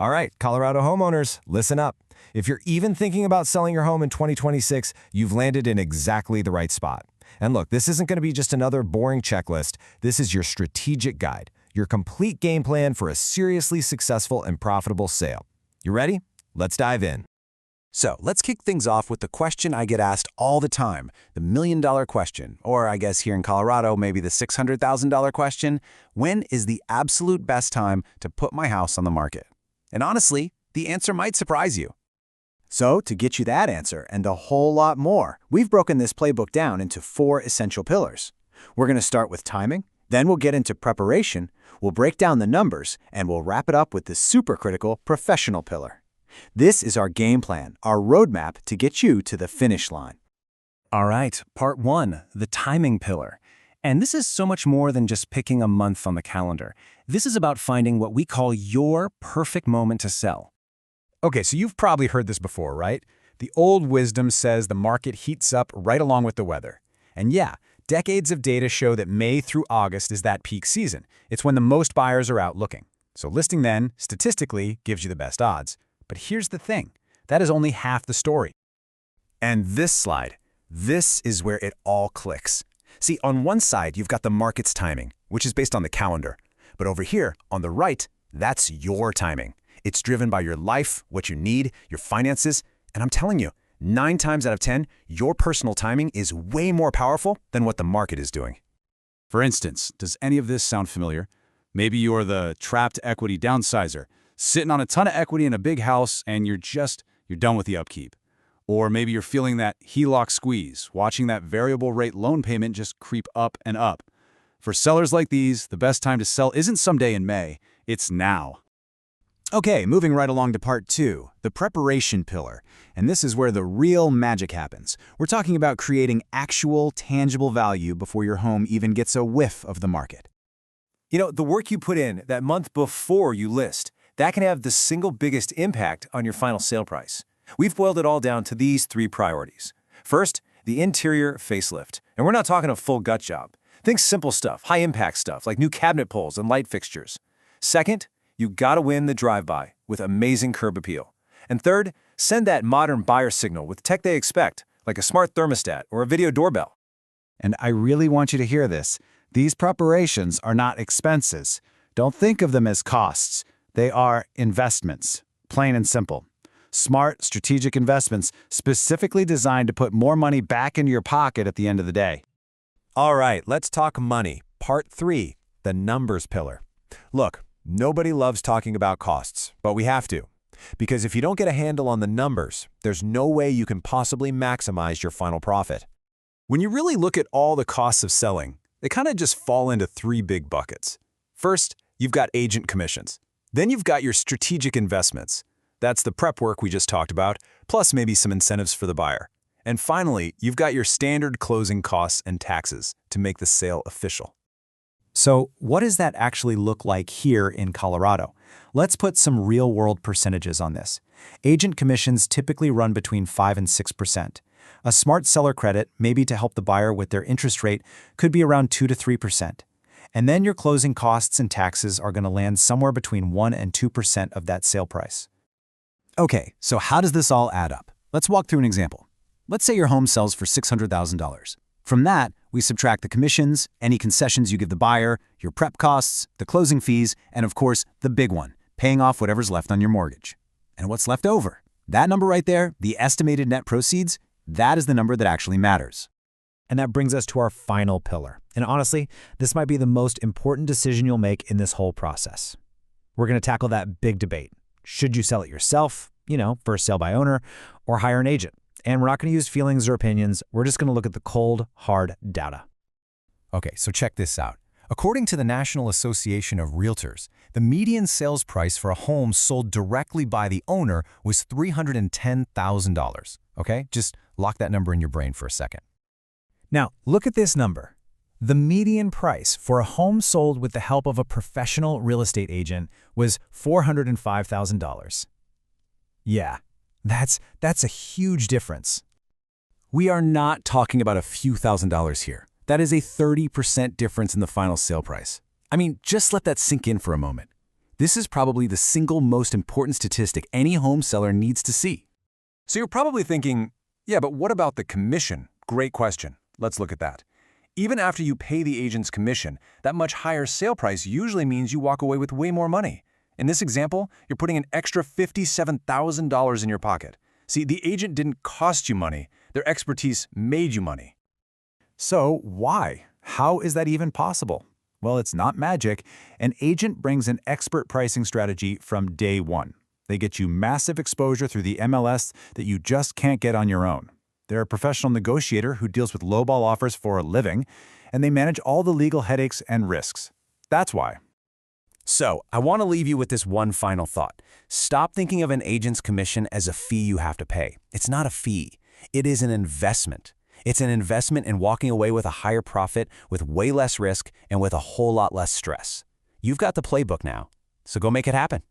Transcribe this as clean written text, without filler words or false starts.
All right, Colorado homeowners, listen up. If you're even thinking about selling your home in 2026, you've landed in exactly the right spot. And look, this isn't going to be just another boring checklist. This is your strategic guide, your complete game plan for a seriously successful and profitable sale. You ready? Let's dive in. So let's kick things off with the question I get asked all the time, the million-dollar question, or I guess here in Colorado, maybe the $600,000 question. When is the absolute best time to put my house on the market? And honestly, the answer might surprise you. So to get you that answer and a whole lot more, we've broken this playbook down into 4 essential pillars. We're going to start with timing, then we'll get into preparation, we'll break down the numbers, and we'll wrap it up with the super critical professional pillar. This is our game plan, our roadmap to get you to the finish line. All right, part 1, the timing pillar. And this is so much more than just picking a month on the calendar. This is about finding what we call your perfect moment to sell. Okay, so you've probably heard this before, right? The old wisdom says the market heats up right along with the weather. And yeah, decades of data show that May through August is that peak season. It's when the most buyers are out looking. So listing then, statistically, gives you the best odds. But here's the thing, that is only half the story. And this slide, this is where it all clicks. See, on one side, you've got the market's timing, which is based on the calendar. But over here, on the right, that's your timing. It's driven by your life, what you need, your finances, and I'm telling you, 9 times out of 10, your personal timing is way more powerful than what the market is doing. For instance, does any of this sound familiar? Maybe you're the trapped equity downsizer, sitting on a ton of equity in a big house and you're done with the upkeep. Or maybe you're feeling that HELOC squeeze, watching that variable rate loan payment just creep up and up. For sellers like these, the best time to sell isn't someday in May, it's now. Okay, moving right along to part 2, the preparation pillar. And this is where the real magic happens. We're talking about creating actual, tangible value before your home even gets a whiff of the market. You know, the work you put in that month before you list, that can have the single biggest impact on your final sale price. We've boiled it all down to these 3 priorities. First, the interior facelift. And we're not talking a full gut job. Think simple stuff, high-impact stuff, like new cabinet pulls and light fixtures. Second, you gotta win the drive-by with amazing curb appeal. And third, send that modern buyer signal with tech they expect, like a smart thermostat or a video doorbell. And I really want you to hear this. These preparations are not expenses. Don't think of them as costs. They are investments, plain and simple. Smart, strategic investments specifically designed to put more money back into your pocket at the end of the day. All right, let's talk money. Part 3, the numbers pillar. Look, nobody loves talking about costs, but we have to. Because if you don't get a handle on the numbers, there's no way you can possibly maximize your final profit. When you really look at all the costs of selling, they kind of just fall into 3 big buckets. First, you've got agent commissions. Then you've got your strategic investments. That's the prep work we just talked about, plus maybe some incentives for the buyer. And finally, you've got your standard closing costs and taxes to make the sale official. So what does that actually look like here in Colorado? Let's put some real-world percentages on this. Agent commissions typically run between 5 and 6%. A smart seller credit, maybe to help the buyer with their interest rate, could be around 2 to 3%. And then your closing costs and taxes are going to land somewhere between 1 and 2% of that sale price. Okay, so how does this all add up? Let's walk through an example. Let's say your home sells for $600,000. From that, we subtract the commissions, any concessions you give the buyer, your prep costs, the closing fees, and of course, the big one, paying off whatever's left on your mortgage. And what's left over? That number right there, the estimated net proceeds, that is the number that actually matters. And that brings us to our final pillar. And honestly, this might be the most important decision you'll make in this whole process. We're going to tackle that big debate. Should you sell it yourself, first sale by owner, or hire an agent? And we're not going to use feelings or opinions. We're just going to look at the cold, hard data. Okay, so check this out. According to the National Association of Realtors, the median sales price for a home sold directly by the owner was $310,000. Okay, just lock that number in your brain for a second. Now, look at this number. The median price for a home sold with the help of a professional real estate agent was $405,000. Yeah, that's a huge difference. We are not talking about a few $1,000s here. That is a 30% difference in the final sale price. I mean, just let that sink in for a moment. This is probably the single most important statistic any home seller needs to see. So you're probably thinking, yeah, but what about the commission? Great question. Let's look at that. Even after you pay the agent's commission, that much higher sale price usually means you walk away with way more money. In this example, you're putting an extra $57,000 in your pocket. See, the agent didn't cost you money. Their expertise made you money. So why? How is that even possible? Well, it's not magic. An agent brings an expert pricing strategy from day one. They get you massive exposure through the MLS that you just can't get on your own. They're a professional negotiator who deals with lowball offers for a living, and they manage all the legal headaches and risks. That's why. So, I want to leave you with this one final thought. Stop thinking of an agent's commission as a fee you have to pay. It's not a fee. It is an investment. It's an investment in walking away with a higher profit, with way less risk, and with a whole lot less stress. You've got the playbook now, so go make it happen.